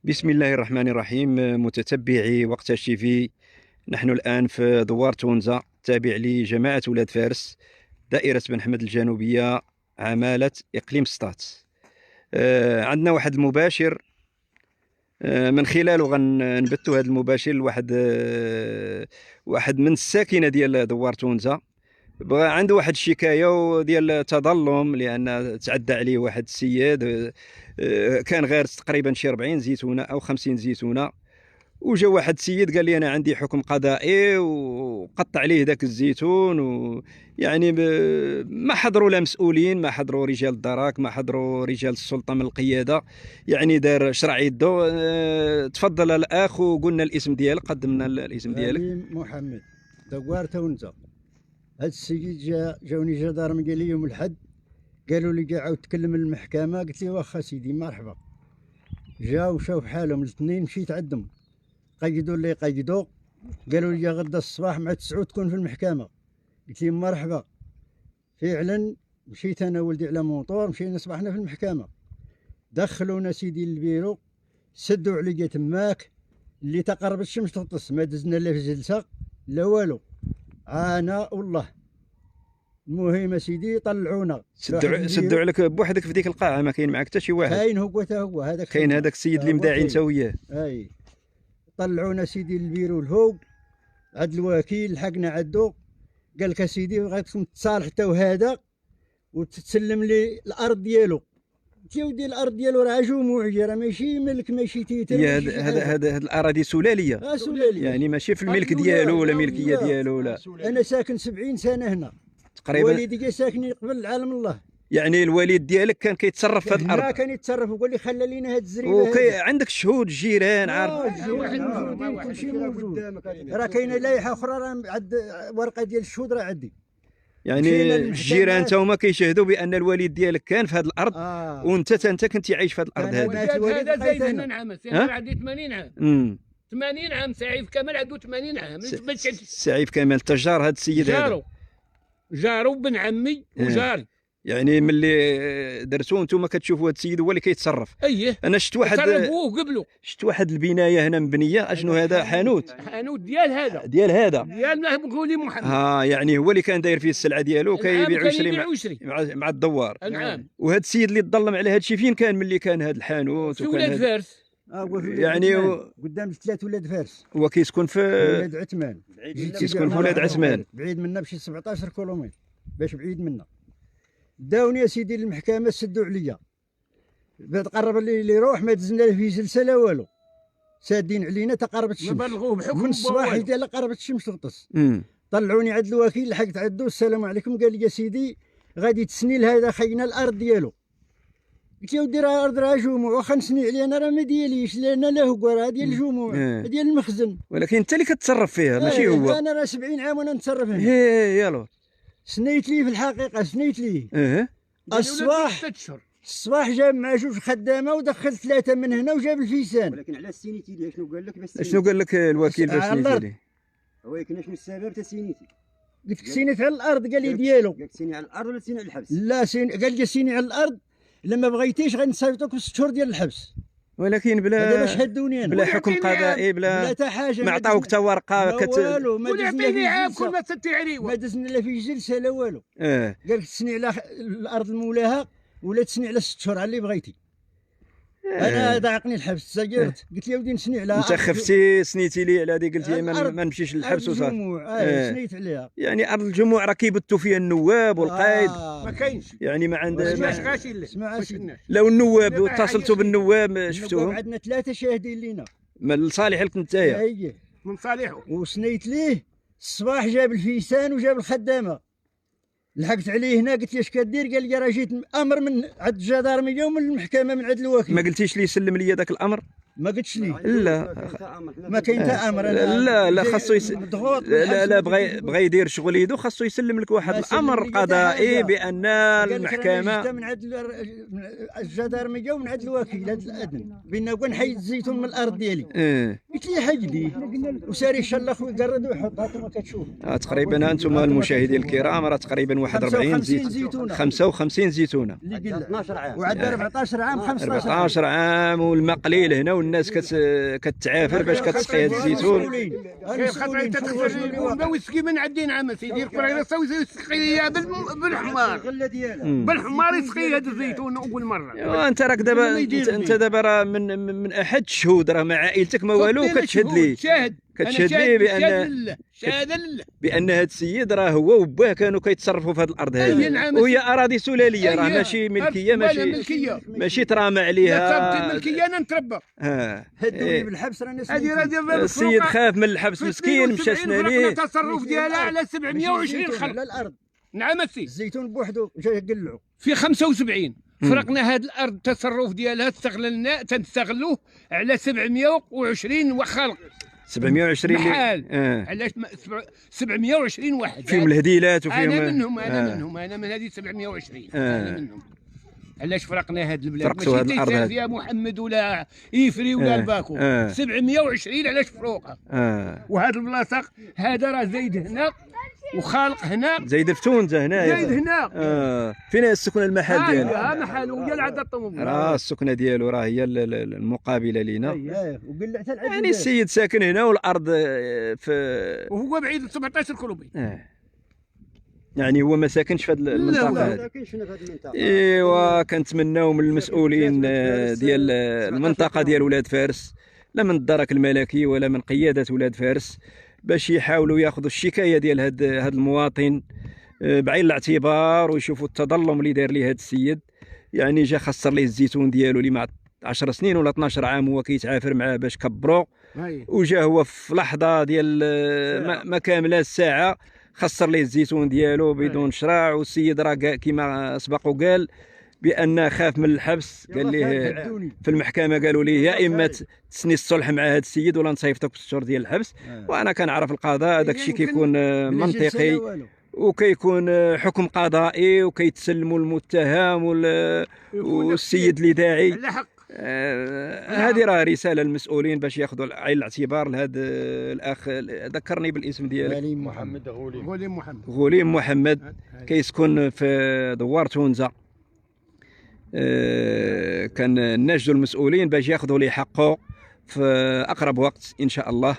بسم الله الرحمن الرحيم. متتبعي وقت الشيفي، نحن الآن في دوار تونزة تابع لجماعة ولاد فارس، دائرة بن حمد الجنوبية، عمالة إقليم سطات. عندنا واحد المباشر، من خلاله غنبثوا هذا المباشر لواحد واحد من الساكنة ديال دوار تونزة. بغى عنده واحد الشكايه ديال التظلم، لان تعدى عليه واحد السيد، كان غارس تقريبا شي 40 زيتونه او 50 زيتونه، وجا واحد السيد قال لي انا عندي حكم قضائي وقطع عليه ذاك الزيتون. ويعني ما حضروا لا مسؤولين، ما حضروا رجال الدراك، ما حضروا رجال السلطه من القياده، يعني دار شرع يده. تفضل الاخ وقلنا الاسم ديالك، قدمنا الاسم ديالك. محمد دوار تونزة. هاد السيد جاوني جدارم قال لي يوم الحد، قالوا لي عاود تكلم المحكمة، قلت لي واخا سيدي مرحبا. جاو وشاف حالهم الاثنين، مشيت عندهم قيدوا اللي قيدوا، قالوا لي غدا الصباح مع 9 تكون في المحكمة. قلت لي مرحبا. فعلا مشيت انا ولدي على موطور، مشينا صباحنا في المحكمة. دخلونا سيدي البيرو، سدوا عليا تماك اللي تقرب الشمس تغطس، ما دزنا لا في جلسة لا والو. انا والله المهم سيدي طلعونا، سدوا عليك بوحدك في ديك القاعه، ما كاين معك حتى شي واحد؟ كاين هو تا هو هذاك، كاين هذاك السيد اللي مداعي انت وياه. اي طلعونا سيدي البيرو الهوق عند الوكيل، لحقنا عندو، قال لك سيدي بغيتكم تصالح تا وهذا وتسلم لي الارض ديالو. قلت يا ودي الارض ديالو راه جموعيه، راه ماشي ملك، ماشي تيتر. هذا الاراضي سلاليه. سلاليه يعني ماشي في الملك ديالو ولا ملكيه ديالو ولا. انا ساكن 70 سنه هنا تقريبا. والدي ساكنين قبل عالم الله. يعني الوالد ديالك كان كيتصرف في هذه الارض؟ لا كان يتصرف وقال لي خلى لينا هاد الزريبه. عندك شهود جيران عارف؟ موجودين، كلشي موجود. راه كاينه لائحه اخرى، راه عند ورقه ديال الشهود راه عندي. يعني الجيران تا هما كيشهدوا بان الوالد ديالك كان في هذه الارض، وانت كنتي عايش في هذه الارض هذه. هذا زايد هنا نعم، عندي 80 عام. 80 عام. سعيف كمال عنده 80 عام. سعيف كمال التجار هذا السيد هذا؟ جارو بن عمي وجاري. يعني ملي درتو نتوما كتشوفوا هذا السيد هو اللي كيتصرف. اييه. انا شفت واحد شفت واحد البنايه هنا مبنيه، اشنو هذا؟ حانوت ديال هذا ديال مقولي محمد. يعني هو اللي كان داير فيه السلعه ديالو، كيبيع ويشري مع الدوار. نعم. وهذا السيد اللي تظلم على هذا الشيء فين كان ملي كان هذا الحانوت؟ في ولاد فارس. يعني قدام 3 ولاد فارس. هو كيسكن في ولاد عثمان، كيسكن في ولاد عثمان، بعيد منا بشي 17 كيلومتر باش بعيد منا. داوني يا سيدي المحكمه، سدوا عليا، تقرب اللي يروح ما دزنا في جلسه لا والو، سادين علينا تقربت الشمس. بلغوه بحكم من الصباح ديال قربت الشمس تغطس. طلعوني عند الوكيل، لحقت عندو، السلام عليكم. قال لي يا سيدي غادي تسني لهذا خينا الارض ديالو. قلت يا ودي راه الارض راه جموع، واخا نسني عليها انا راه ما دياليش، لان لا هو راه ديال الجموع، ديال المخزن. ولكن انت اللي كتصرف فيها ماشي هو. انا راه 70 عام وانا نتصرف هنا. يالو سنيت ليه في الحقيقه، سنيت ليه. الصباح جاب مع 2 خدامه ودخل 3 من هنا وجاب الفيسان. ولكن على سينيتي ليه؟ شنو قال لك؟ بس شنو قال لك الوكيل باش سنيتي ليه؟ ولكن شنو السبب تا سينيتي؟ قلت لك سينيت على الارض، قال لي ديالو. قال لك سيني على الارض ولا سيني على الحبس؟ لا قال لي سيني على الارض، لما بغيتيش غنصيفطوك 6 شهور ديال الحبس. ولكن هذا باش هدوني انا، بلا حكم قضائي، بلا حتى حاجه، ما عطاوك حتى ورقه والو، ما يعطيني عام كل ما تسدي عليه، ما دزنا لا في جلسه لا والو. قال لك تسني على الارض المولاها ولا تسني على 6 شهور على اللي بغيتي. انا ضايقني الحبس، تسجلت. قلت يا ودي نسني على انت خفتي سنيتي لي على هذه، قلتي ما نمشيش للحبس وصافي. سنيت عليها. يعني ارض الجموع راه كيبثوا فيها النواب والقايد. ما كاينش، يعني ما عندناش غاشي. لو النواب اتصلتوا بالنواب شفتوهم؟ عندنا 3 شاهدين لينا من صالحك نتايا. من صالحه. وسنيت ليه الصباح، جاب الفيسان وجاب الخدامه. لحقت عليه هنا، قلت له اش كدير؟ قال لي راه جيت امر من عند الجدارميه ومن المحكمه من عند الوكيل. ما قلتيش لي سلم لي ذاك الامر؟ ما قلتش لي. لا ما كاين حتى امر. لا خاصو لا بغى يدير شغل يدو، خاصو يسلم لك واحد الامر قضائي بان المحكمه من عند الجدارميه ومن عند الوكيل هذا الادن بان نحيد الزيتون من الارض ديالي. قلت لي حاج لي وساري شلخ ويقرد ويحطها كما كتشوف. تقريبا انتم المشاهدين الكرام راه تقريبا 41 زيتونه 55 زيتونه اللي قل 12 عام وعاد 14 عام 15 عام 14 عام والماء قليل هنا والناس كتعافر باش كتسقي هذا الزيتون. خاطر انت تخرج ويسقي من عندنا عام سيدي يدير يسقي بالحمار بالحمار يسقي هذا الزيتون اول مره. انت راك دابا انت دابا راه من احد الشهود راه مع عائلتك ما والو كتشهد لي كتشهد لي بان هذا السيد راه هو وباه كانوا كيتصرفوا في هذه الارض هذه وهي اراضي سلاليه راه ماشي ملكيه ماشي ترامى عليها ملكيه انا نتربى. هدوني بالحبس راني السيد خاف من الحبس مسكين مشى سنانيه التصرف ديالها على 720 خلق على الارض. نعم السيد الزيتون بوحده جا قلعوا في 75 فرقنا هذه الارض التصرف ديالها تنستغلوه على 720 وخلق 720 محال. علاش 720 واحد فيهم الهديلات وفيهم انا من هذه 720 انا منهم. علاش فرقنا هذه البلاد فرقتوا هذه الارض ماشي فيها محمد ولا ايفري ولا الباكو 720 علاش فروقها. وهذه البلاصه هذا راه زايد هنا وخالق هنا زايد في تونزا هنايا زايد هنا. فين السكنه المحل ديالو؟ محل وهي العاده الطوموبيل راه السكنه ديالو راه هي المقابله لينا. وقلع حتى العدد يعني السيد ساكن هنا والارض في وهو بعيد 17 كيلومتر. يعني هو ما ساكنش في هذه المنطقه. ما ساكنش في هذه المنطقه. ايوا كنتمناو من المسؤولين ديال المنطقه ديال ولاد فارس لا من الدرك الملكي ولا من قياده ولاد فارس باش يحاولوا ياخذوا الشكايه ديال هذا المواطن بعين الاعتبار ويشوفوا التظلم اللي داير ليه هذا السيد. يعني جا خسر ليه الزيتون ديالو اللي مع 10 سنين ولا 12 عام هو كيتعافر معاه باش كبرو وجا هو في لحظه ديال ما كامله الساعه خسر ليه الزيتون ديالو بدون شراع. والسيد راه كما سبق وقال بان خاف من الحبس. قال ليه في المحكمه قالوا ليه يا اما تسني الصلح مع هذا السيد ولا نصيفطك ب 6 شهور ديال الحبس. وانا كنعرف القضاء داك الشيء كيكون منطقي وكيكون حكم قضائي وكيتسلموا المتهم والسيد اللي داعي. هذه راه رساله للمسؤولين باش ياخذوا عين الاعتبار لهذا الاخ. ذكرني بالاسم ديالك. غليم محمد كيسكن في دوار تونزا. كان ناشدوا المسؤولين باش ياخذوا ليه حقه في اقرب وقت ان شاء الله.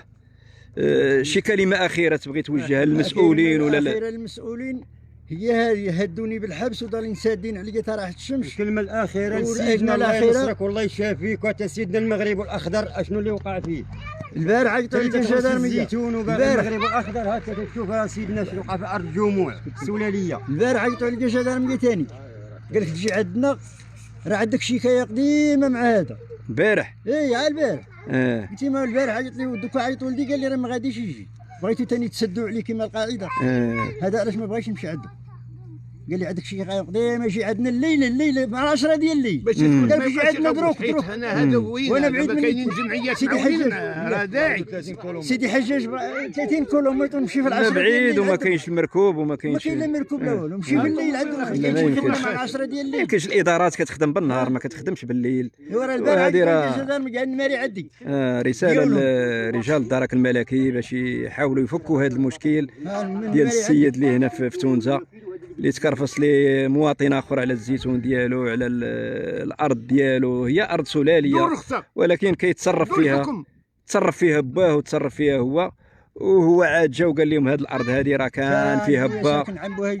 شي كلمه اخيره تبغي توجهها للمسؤولين ولا لا؟ المسؤولين هي هذه هدوني بالحبس وضالين سادين عليا تحت الشمس. الكلمه الاخيره سيدنا الله ينصرك والله يشافيك وتسيدنا المغرب والاخضر اشنو اللي وقع فيه. البارح عيطوا لي الجدارميه الزيتون وباقي المغرب والاخضر هكا تشوفها سيدنا شنو وقع في ارض الجموع السلاليه. البارح عيطوا لي الجدارميه ثاني قال لك تجي عندنا راه عندك شكايه قديمه مع هذا. البارح؟ اي عا البارح. قلت له البارح عيط لي ودك عيطوا لي قال لي راه ما غاديش يجي بغيتو ثاني تسدوا عليه كما القاعده. هذا علاش ما بغاش يمشي عنده. قال لي عندك شي حاجه قديمه يجي عندنا الليله مع 10 ديال الليل باش قال يجي عندنا دروك انا هذا وين وانا بعيد من كاينين جمعيات سيدي حجاج راه داعي سيدي حجاج 30 كيلومتر نمشي في العصر بعيد وما كاينش المركوب وما كاينش ما كاين لا مركوب لا والو نمشي بالليل عندنا كاين مع 10 ديال الليل. كاينش الادارات كتخدم بالنهار ما كتخدمش بالليل. وراه البارح الجدار قاعد نماري عندي. رساله لرجال الدرك الملكي باش يحاولوا يفكوا هذا المشكل ديال السيد اللي هنا في تونزا اللي تكرفص لي مواطن اخر على الزيتون ديالو على الارض ديالو. هي ارض سلاليه ولكن كيتصرف فيها باه وتصرف فيها هو. وهو عاد جا وقال لهم هذه الارض هذه راه كان فيها با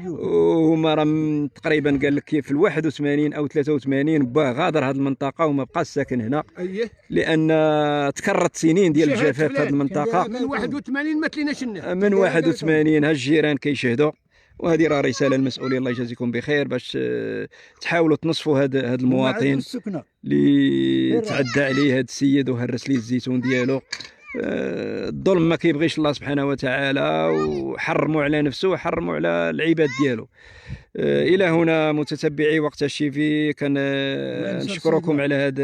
وهما راه تقريبا قال لك في 81 او 83 با غادر هذه المنطقه وما بقاش ساكن هنا لان تكررت سنين ديال الجفاف في هذه المنطقه. من 81 ما تليناش من 81 ها الجيران كيشهدوا. وهذه راه رساله للمسؤولين الله يجازيكم بخير باش تحاولوا تنصفوا هذا المواطن اللي تعدى عليه هذا السيد وهرس ليه الزيتون ديالو. الظلم ما كيبغيش الله سبحانه وتعالى وحرموا على نفسه وحرموا على العباد ديالو. الى هنا متتبعي وقت الشيفي نشكركم على هذه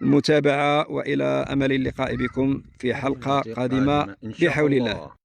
المتابعه والى امل اللقاء بكم في حلقه قادمه بحول الله.